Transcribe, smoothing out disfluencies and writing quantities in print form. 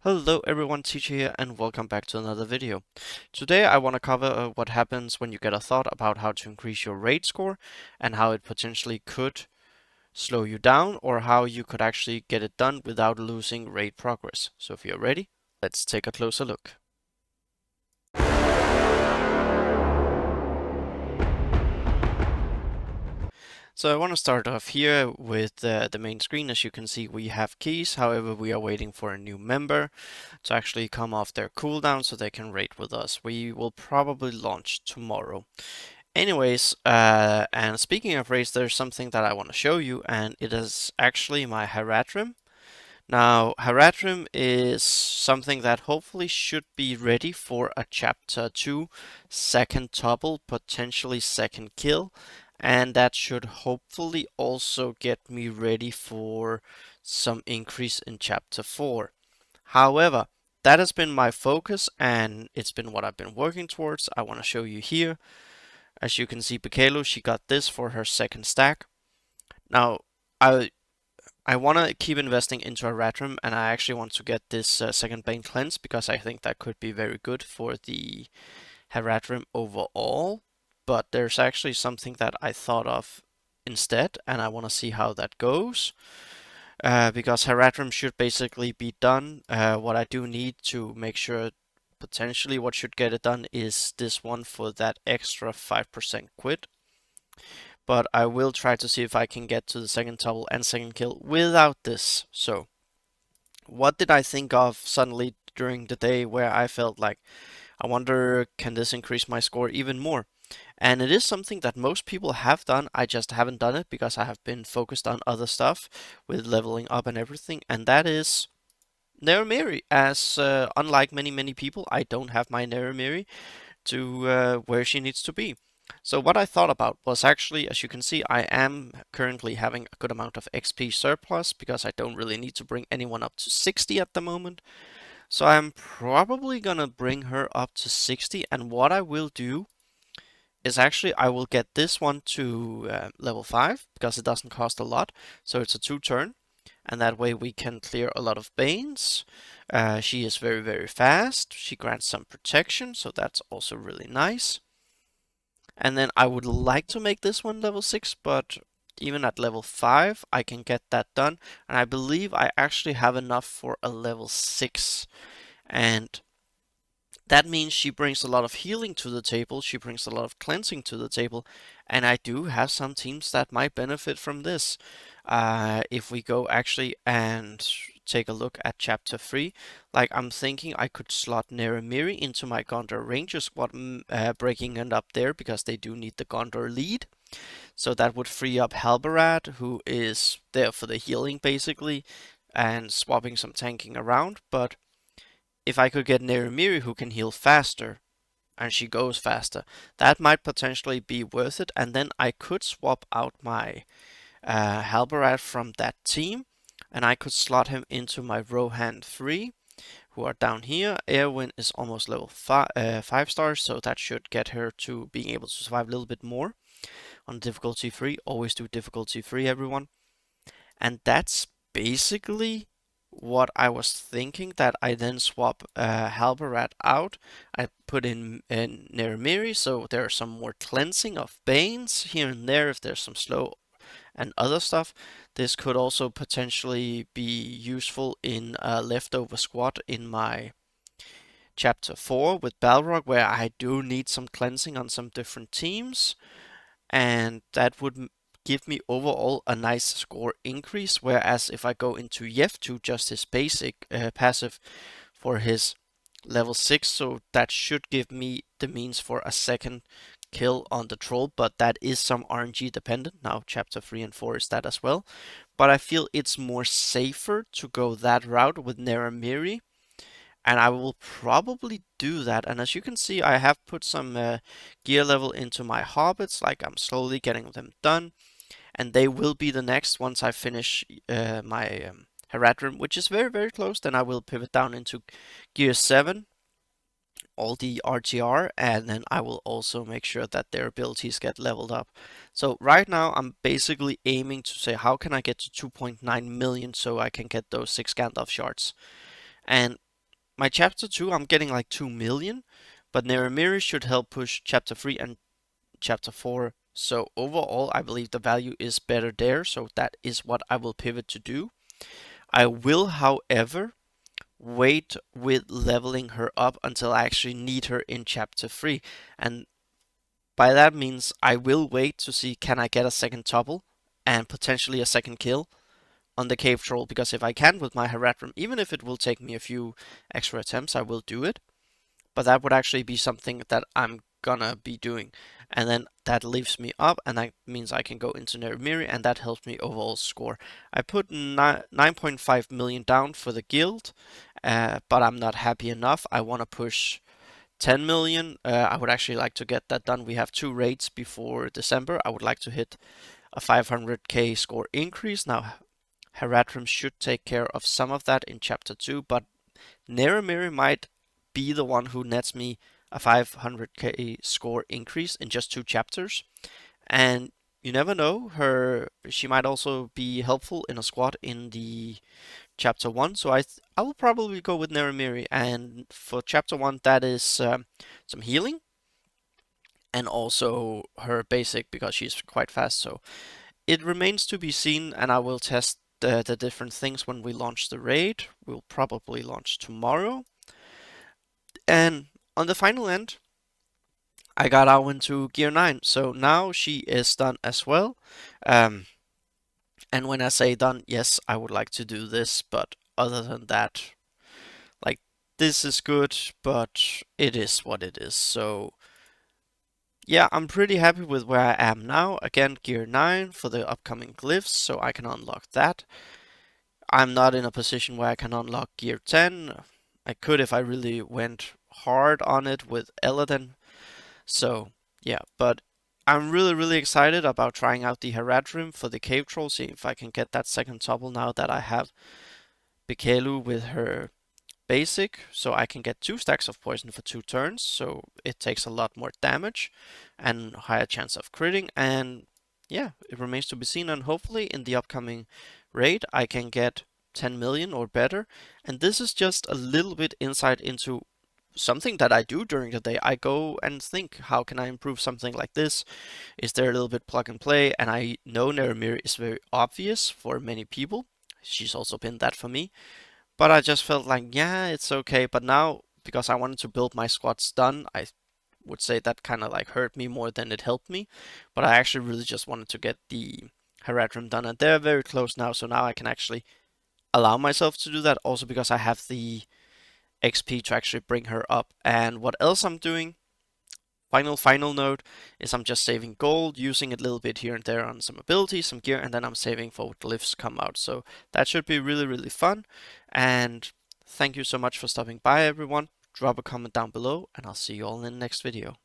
Hello everyone, Teacher here and welcome back to another video. Today I want to cover what happens when you get a thought about how to increase your raid score and how it potentially could slow you down or how you could actually get it done without losing raid progress. So if you're ready, let's take a closer look. So I want to start off here with the main screen. As you can see, we have keys. However, we are waiting for a new member to actually come off their cooldown so they can raid with us. We will probably launch tomorrow. Anyways, and speaking of raids, there's something that I want to show you, and it is actually my Haradrim. Now, Haradrim is something that hopefully should be ready for a Chapter 2 second topple, potentially second kill, and that should hopefully also get me ready for some increase in Chapter 4. However, that has been my focus, and it's been what I've been working towards. I want to show you here. As you can see, Bekelo, she got this for her second stack. Now, I want to keep investing into a Ratrim, and I actually want to get this second Bane Cleanse because I think that could be very good for the Haradrim overall. But there's actually something that I thought of instead, and I want to see how that goes. Because Haradrim should basically be done. What I do need to make sure potentially what should get it done is this one for that extra 5% quit. But I will try to see if I can get to the second topple and second kill without this. So, what did I think of suddenly during the day where I felt like, I wonder, can this increase my score even more? And it is something that most people have done. I just haven't done it because I have been focused on other stuff with leveling up and everything. And that is Neremiri. As unlike many people, I don't have my Neremiri to where she needs to be. So what I thought about was actually, as you can see, I am currently having a good amount of XP surplus because I don't really need to bring anyone up to 60 at the moment. So I'm probably gonna bring her up to 60, and what I will do is actually I will get this one to level 5 because it doesn't cost a lot, so it's a 2-turn, and that way we can clear a lot of Banes. She is very fast, she grants some protection, so that's also really nice. And then I would like to make this one level 6, but even at level 5 I can get that done, and I believe I actually have enough for a level 6. And that means she brings a lot of healing to the table, she brings a lot of cleansing to the table, and I do have some teams that might benefit from this. If we go actually and take a look at Chapter 3, like I'm thinking I could slot Neremiri into my Gondor Ranger squad, breaking it up there because they do need the Gondor lead. So that would free up Halbarad, who is there for the healing basically, and swapping some tanking around, but if I could get Neremiri who can heal faster, and she goes faster, that might potentially be worth it, and then I could swap out my Halbarad from that team, and I could slot him into my Rohan 3, who are down here. Erwin is almost level 5 stars, so that should get her to being able to survive a little bit more on difficulty 3. Always do difficulty 3, everyone. And that's basically what I was thinking, that I then swap Halbarad out. I put in Neremiri, so there's some more cleansing of Banes here and there if there's some slow and other stuff. This could also potentially be useful in a leftover squad in my Chapter 4 with Balrog, where I do need some cleansing on some different teams, and that would give me overall a nice score increase. Whereas if I go into Yef2, just his basic passive for his level 6, so that should give me the means for a second kill on the troll, but that is some RNG dependent. Now Chapter 3 and 4 is that as well, but I feel it's more safer to go that route with Neremiri, and I will probably do that. And as you can see, I have put some gear level into my hobbits, like I'm slowly getting them done, and they will be the next once I finish my Haradrim, which is very close. Then I will pivot down into gear 7, all the RTR, and then I will also make sure that their abilities get leveled up. So right now I'm basically aiming to say, how can I get to 2.9 million so I can get those 6 Gandalf shards? And my chapter 2, I'm getting like 2 million, but Neremiri should help push chapter 3 and chapter 4. So overall, I believe the value is better there. So that is what I will pivot to do. I will, however, wait with leveling her up until I actually need her in chapter 3. And by that means I will wait to see can I get a second topple and potentially a second kill on the cave troll, because if I can with my Haradrim, even if it will take me a few extra attempts, I will do it. But that would actually be something that I'm gonna be doing. And then that leaves me up, and that means I can go into Neremiri, and that helps me overall score. I put 9.5 million down for the guild, but I'm not happy enough. I want to push 10 million. I would actually like to get that done. We have 2 raids before December. I would like to hit a 500k score increase. Now, Haradrim should take care of some of that in chapter 2, but Neremiri might be the one who nets me a 500k score increase in just 2 chapters. And you never know, she might also be helpful in a squad in the chapter 1. So I will probably go with Neremiri, and for chapter 1 that is some healing and also her basic because she's quite fast. So it remains to be seen, and I will test the different things when we launch the raid. We'll probably launch tomorrow. And on the final end, I got out into gear 9, so now she is done as well. Um, and when I say done, yes, I would like to do this, but other than that, like, this is good, but it is what it is. So yeah, I'm pretty happy with where I am now. Again, gear 9 for the upcoming glyphs, so I can unlock that. I'm not in a position where I can unlock gear 10. I could if I really went hard on it with Eladin. So yeah, but I'm really excited about trying out the Haradrim for the cave troll, see if I can get that second topple now that I have Bikelu with her basic, so I can get 2 stacks of poison for 2 turns, so it takes a lot more damage and higher chance of critting. And yeah, it remains to be seen, and hopefully in the upcoming raid I can get 10 million or better. And this is just a little bit insight into something that I do during the day. I go and think, how can I improve something like this? Is there a little bit plug and play? And I know Neremir is very obvious for many people. She's also been that for me. But I just felt like, yeah, it's okay. But now, because I wanted to build my squads done, I would say that kind of like hurt me more than it helped me. But I actually really just wanted to get the Haradrim done, and they're very close now. So now I can actually allow myself to do that, also because I have the XP to actually bring her up. And what else I'm doing, final note, is I'm just saving gold, using it a little bit here and there on some abilities, some gear, and then I'm saving for when glyphs come out. So that should be really fun. And thank you so much for stopping by, everyone. Drop a comment down below, and I'll see you all in the next video.